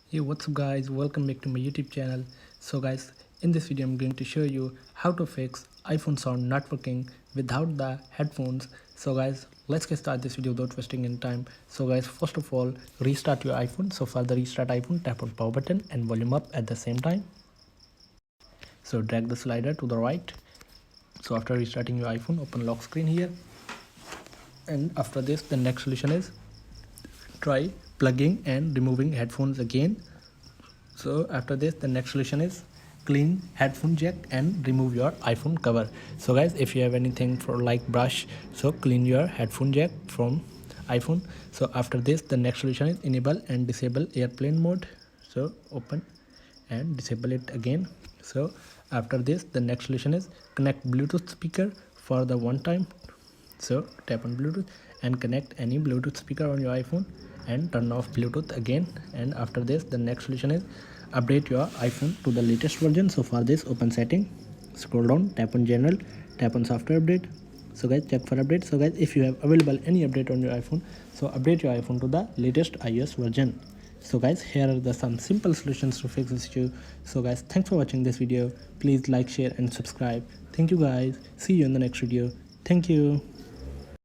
Hey, what's up guys, welcome back to my YouTube channel. So guys, in this video I'm going to show you how to fix iPhone sound not working without the headphones. So guys, let's get started this video without wasting any time. So guys, first of all, restart your iPhone. So for the restart iPhone, tap on power button and volume up at the same time. So drag the slider to the right. So after restarting your iPhone, open lock screen here. And after this, the next solution is try plugging and removing headphones again. So after this, the next solution is clean headphone jack and remove your iPhone cover. So guys, if you have anything for like brush, so clean your headphone jack from iPhone. So after this, the next solution is enable and disable airplane mode. So open and disable it again. So after this, the next solution is connect Bluetooth speaker for the one time. So tap on Bluetooth and connect any Bluetooth speaker on your iPhone and turn off Bluetooth again. And after this, the next solution is update your iPhone to the latest version. So for this, open setting, scroll down, tap on general, tap on software update. So guys, check for update. So guys, if you have available any update on your iPhone, so update your iPhone to the latest iOS version. So guys, here are some simple solutions to fix this issue. So guys, thanks for watching this video. Please like, share and subscribe. Thank you guys. See you in the next video. Thank you.